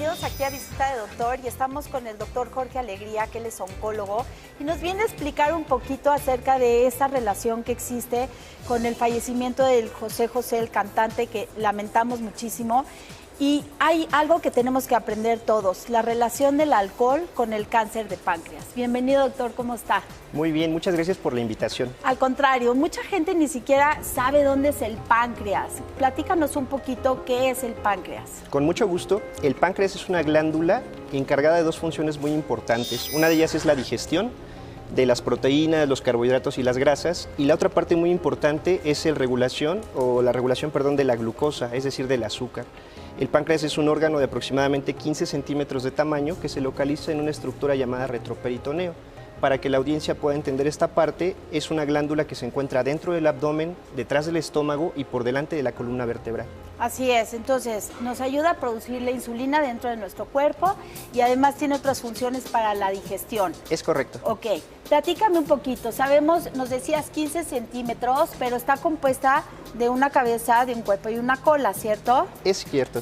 bienvenidos aquí a Visita de Doctor y estamos con el doctor Jorge Alegría, que él es oncólogo y nos viene a explicar un poquito acerca de esta relación que existe con el fallecimiento del José José, el cantante, que lamentamos muchísimo. Y hay algo que tenemos que aprender todos, la relación del alcohol con el cáncer de páncreas. Bienvenido, doctor, ¿cómo está? Muy bien, muchas gracias por la invitación. Al contrario, mucha gente ni siquiera sabe dónde es el páncreas. Platícanos un poquito qué es el páncreas. Con mucho gusto. El páncreas es una glándula encargada de dos funciones muy importantes. Una de ellas es la digestión de las proteínas, los carbohidratos y las grasas, y la otra parte muy importante es la regulación de la glucosa, es decir, del azúcar. El páncreas es un órgano de aproximadamente 15 centímetros de tamaño que se localiza en una estructura llamada retroperitoneo. Para que la audiencia pueda entender esta parte, es una glándula que se encuentra dentro del abdomen, detrás del estómago y por delante de la columna vertebral. Así es, entonces nos ayuda a producir la insulina dentro de nuestro cuerpo y además tiene otras funciones para la digestión. Es correcto. Ok, platícame un poquito. Sabemos, nos decías 15 centímetros, pero está compuesta de una cabeza, de un cuerpo y una cola, ¿cierto? Es cierto.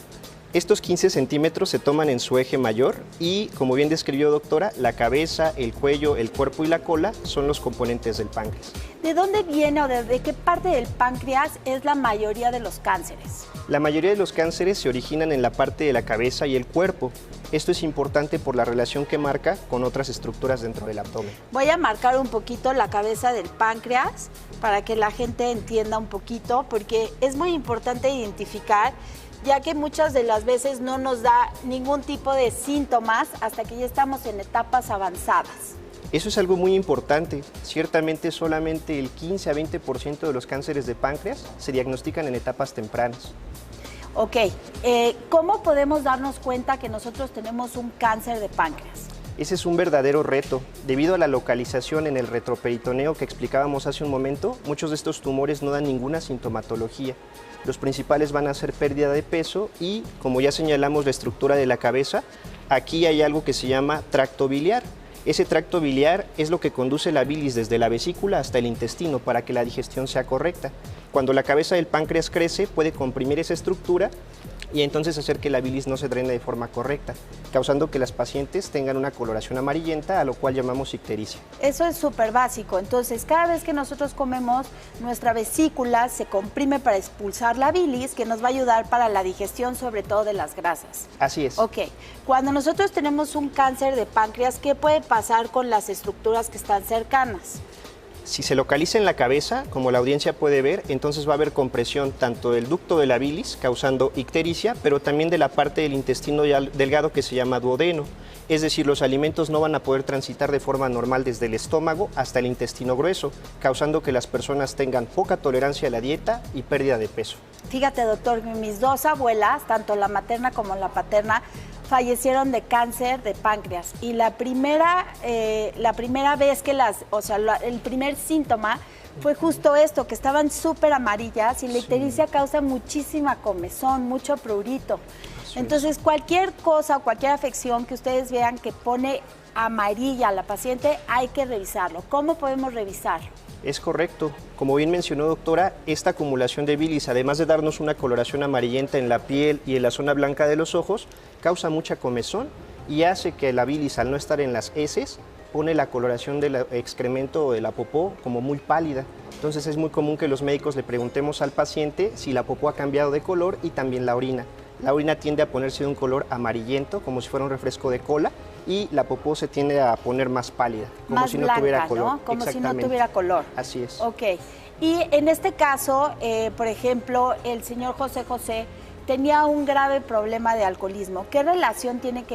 Estos 15 centímetros se toman en su eje mayor y, como bien describió doctora, la cabeza, el cuello, el cuerpo y la cola son los componentes del páncreas. ¿De dónde viene o de qué parte del páncreas es la mayoría de los cánceres? La mayoría de los cánceres se originan en la parte de la cabeza y el cuerpo. Esto es importante por la relación que marca con otras estructuras dentro del abdomen. Voy a marcar un poquito la cabeza del páncreas para que la gente entienda un poquito, porque es muy importante identificar, ya que muchas de las veces no nos da ningún tipo de síntomas hasta que ya estamos en etapas avanzadas. Eso es algo muy importante. Ciertamente solamente el 15 a 20% de los cánceres de páncreas se diagnostican en etapas tempranas. Ok, ¿cómo podemos darnos cuenta que nosotros tenemos un cáncer de páncreas? Ese es un verdadero reto. Debido a la localización en el retroperitoneo que explicábamos hace un momento, muchos de estos tumores no dan ninguna sintomatología. Los principales van a ser pérdida de peso y, como ya señalamos, la estructura de la cabeza. Aquí hay algo que se llama tracto biliar. Ese tracto biliar es lo que conduce la bilis desde la vesícula hasta el intestino para que la digestión sea correcta. Cuando la cabeza del páncreas crece, puede comprimir esa estructura y entonces hacer que la bilis no se drene de forma correcta, causando que las pacientes tengan una coloración amarillenta, a lo cual llamamos ictericia. Eso es súper básico. Entonces, cada vez que nosotros comemos, nuestra vesícula se comprime para expulsar la bilis, que nos va a ayudar para la digestión, sobre todo de las grasas. Así es. Ok, cuando nosotros tenemos un cáncer de páncreas, ¿qué puede pasar con las estructuras que están cercanas? Si se localiza en la cabeza, como la audiencia puede ver, entonces va a haber compresión tanto del ducto de la bilis, causando ictericia, pero también de la parte del intestino delgado que se llama duodeno. Es decir, los alimentos no van a poder transitar de forma normal desde el estómago hasta el intestino grueso, causando que las personas tengan poca tolerancia a la dieta y pérdida de peso. Fíjate, doctor, mis dos abuelas, tanto la materna como la paterna, fallecieron de cáncer de páncreas y la primera vez que el primer síntoma fue justo esto, que estaban súper amarillas y la ictericia causa muchísima comezón, mucho prurito. Entonces, cualquier cosa, cualquier afección que ustedes vean que pone amarilla a la paciente, hay que revisarlo. ¿Cómo podemos revisarlo? Es correcto. Como bien mencionó doctora, esta acumulación de bilis, además de darnos una coloración amarillenta en la piel y en la zona blanca de los ojos, causa mucha comezón y hace que la bilis, al no estar en las heces, pone la coloración del excremento o de la popó como muy pálida. Entonces es muy común que los médicos le preguntemos al paciente si la popó ha cambiado de color y también la orina. La orina tiende a ponerse de un color amarillento, como si fuera un refresco de cola, y la popó se tiende a poner más pálida, como más si no blanca, tuviera color. ¿no? Como si no tuviera color. Así es. Ok. Y en este caso, por ejemplo, el señor José José tenía un grave problema de alcoholismo. ¿Qué relación tiene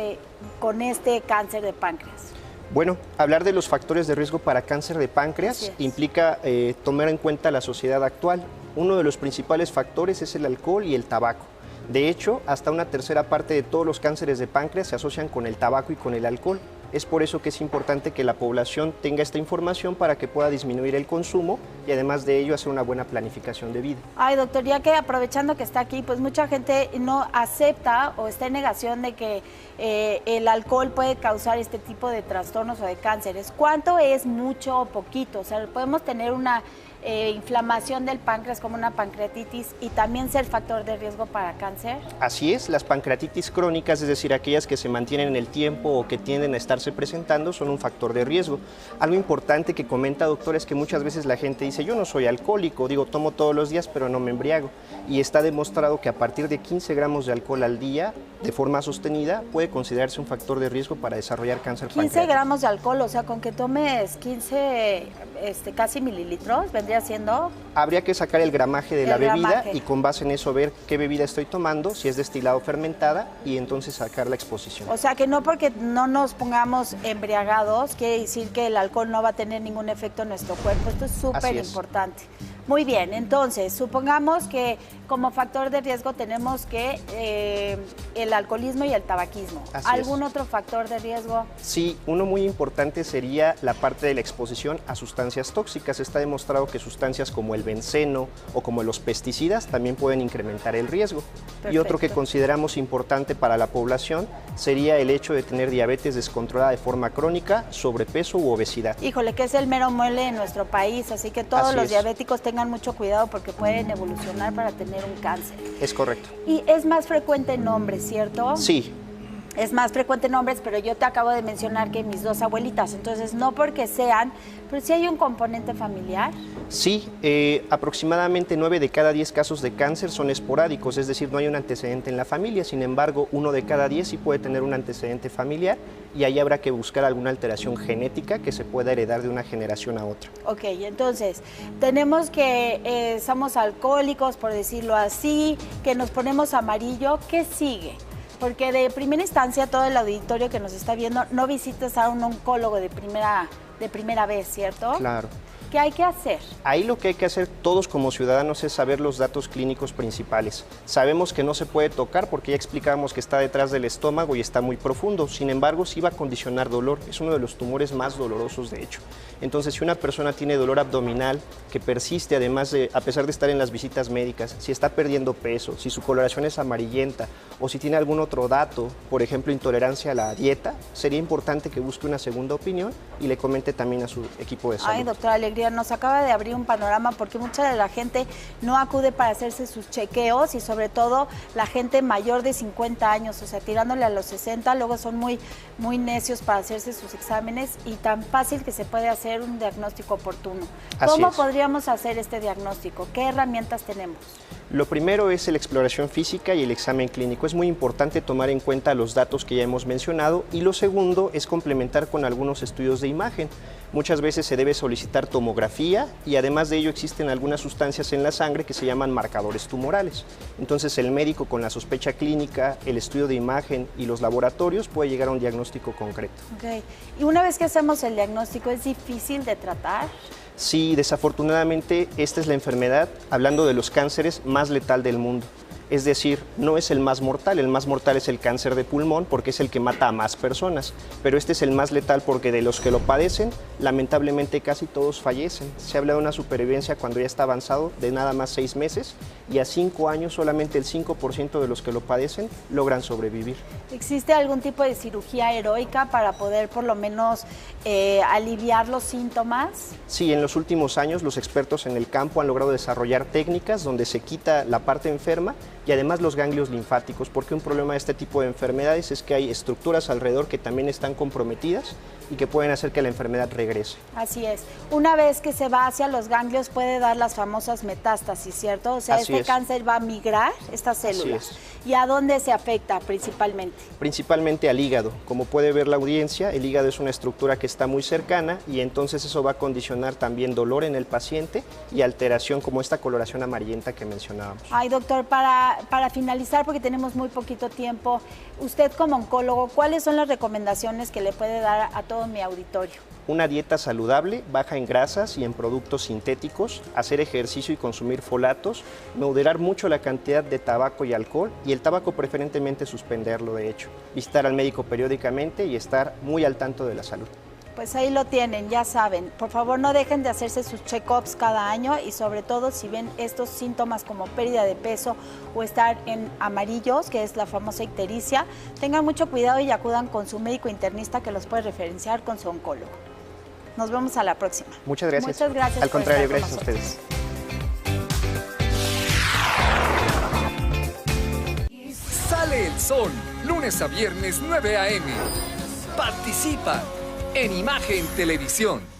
con este cáncer de páncreas? Bueno, hablar de los factores de riesgo para cáncer de páncreas implica tomar en cuenta la sociedad actual. Uno de los principales factores es el alcohol y el tabaco. De hecho, hasta una tercera parte de todos los cánceres de páncreas se asocian con el tabaco y con el alcohol. Es por eso que es importante que la población tenga esta información para que pueda disminuir el consumo y además de ello hacer una buena planificación de vida. Ay, doctor, ya que aprovechando que está aquí, pues mucha gente no acepta o está en negación de que el alcohol puede causar este tipo de trastornos o de cánceres. ¿Cuánto es mucho o poquito? O sea, podemos tener una inflamación del páncreas como una pancreatitis y también ser factor de riesgo para cáncer? Así es, las pancreatitis crónicas, es decir, aquellas que se mantienen en el tiempo o que tienden a estarse presentando, son un factor de riesgo. Algo importante que comenta, doctor, es que muchas veces la gente dice, yo no soy alcohólico, digo, tomo todos los días, pero no me embriago. Y está demostrado que a partir de 15 gramos de alcohol al día, de forma sostenida, puede considerarse un factor de riesgo para desarrollar cáncer 15 pancreático. gramos de alcohol, o sea, con que tomes 15 casi mililitros, vendría siendo... Habría que sacar el gramaje de la bebida gramaje. y con base en eso ver qué bebida estoy tomando, si es destilado o fermentada, y entonces sacar la exposición. O sea, que no porque no nos pongamos embriagados quiere decir que el alcohol no va a tener ningún efecto en nuestro cuerpo. Esto es súper importante. Muy bien, entonces, supongamos que como factor de riesgo tenemos que el alcoholismo y el tabaquismo. ¿Algún otro factor de riesgo? Sí, uno muy importante sería la parte de la exposición a sustancias tóxicas. Está demostrado que sustancias como el benceno o como los pesticidas también pueden incrementar el riesgo. Perfecto. Y otro que consideramos importante para la población sería el hecho de tener diabetes descontrolada de forma crónica, sobrepeso u obesidad. Híjole, que es el mero mole en nuestro país, así que todos los diabéticos tengan mucho cuidado porque pueden evolucionar para tener un cáncer. Es correcto. Y es más frecuente en hombres, ¿cierto? Sí. Es más frecuente en hombres, pero yo te acabo de mencionar que mis dos abuelitas, entonces no porque sean, pero sí hay un componente familiar. Sí, aproximadamente 9 de cada 10 casos de cáncer son esporádicos, es decir, no hay un antecedente en la familia, sin embargo, 1 de cada 10 sí puede tener un antecedente familiar y ahí habrá que buscar alguna alteración genética que se pueda heredar de una generación a otra. Ok, entonces, tenemos que somos alcohólicos, por decirlo así, que nos ponemos amarillo, ¿qué sigue? Porque de primera instancia todo el auditorio que nos está viendo no visitas a un oncólogo de primera vez, ¿cierto? Claro. ¿Qué hay que hacer? Ahí lo que hay que hacer todos como ciudadanos es saber los datos clínicos principales. Sabemos que no se puede tocar porque ya explicábamos que está detrás del estómago y está muy profundo. Sin embargo, sí va a condicionar dolor. Es uno de los tumores más dolorosos, de hecho. Entonces, si una persona tiene dolor abdominal que persiste, además de, a pesar de estar en las visitas médicas, si está perdiendo peso, si su coloración es amarillenta o si tiene algún otro dato, por ejemplo, intolerancia a la dieta, sería importante que busque una segunda opinión y le comente también a su equipo de salud. Ay, doctora Alegría, nos acaba de abrir un panorama porque mucha de la gente no acude para hacerse sus chequeos y sobre todo la gente mayor de 50 años, o sea, tirándole a los 60, luego son muy necios para hacerse sus exámenes y tan fácil que se puede hacer un diagnóstico oportuno. ¿Cómo podríamos hacer este diagnóstico? ¿Qué herramientas tenemos? Lo primero es la exploración física y el examen clínico. Es muy importante tomar en cuenta los datos que ya hemos mencionado y lo segundo es complementar con algunos estudios de imagen. Muchas veces se debe solicitar tomografía y además de ello existen algunas sustancias en la sangre que se llaman marcadores tumorales. Entonces el médico con la sospecha clínica, el estudio de imagen y los laboratorios puede llegar a un diagnóstico concreto. Okay. Y una vez que hacemos el diagnóstico, ¿es difícil de tratar? Sí, desafortunadamente esta es la enfermedad, hablando de los cánceres, más letal del mundo. Es decir, no es el más mortal es el cáncer de pulmón porque es el que mata a más personas, pero este es el más letal porque de los que lo padecen, lamentablemente casi todos fallecen. Se habla de una supervivencia cuando ya está avanzado de nada más 6 meses y a 5 años solamente el 5% de los que lo padecen logran sobrevivir. ¿Existe algún tipo de cirugía heroica para poder por lo menos aliviar los síntomas? Sí, en los últimos años los expertos en el campo han logrado desarrollar técnicas donde se quita la parte enferma y además los ganglios linfáticos, porque un problema de este tipo de enfermedades es que hay estructuras alrededor que también están comprometidas y que pueden hacer que la enfermedad regrese. Así es. Una vez que se va hacia los ganglios puede dar las famosas metástasis, ¿cierto? O sea, este cáncer va a migrar estas células. ¿Y a dónde se afecta principalmente? Principalmente al hígado. Como puede ver la audiencia, el hígado es una estructura que está muy cercana y entonces eso va a condicionar también dolor en el paciente y alteración como esta coloración amarillenta que mencionábamos. Ay, doctor, para finalizar, porque tenemos muy poquito tiempo, usted como oncólogo, ¿cuáles son las recomendaciones que le puede dar a todo mi auditorio? Una dieta saludable, baja en grasas y en productos sintéticos, hacer ejercicio y consumir folatos, moderar mucho la cantidad de tabaco y alcohol y el tabaco preferentemente suspenderlo de hecho, visitar al médico periódicamente y estar muy al tanto de la salud. Pues ahí lo tienen, ya saben. Por favor, no dejen de hacerse sus check-ups cada año y sobre todo si ven estos síntomas como pérdida de peso o estar en amarillos, que es la famosa ictericia, tengan mucho cuidado y acudan con su médico internista que los puede referenciar con su oncólogo. Nos vemos a la próxima. Muchas gracias. Muchas gracias. Al por contrario, estar con gracias a nosotros. ustedes. Sale el sol, lunes a viernes 9 a.m. Participa en Imagen Televisión.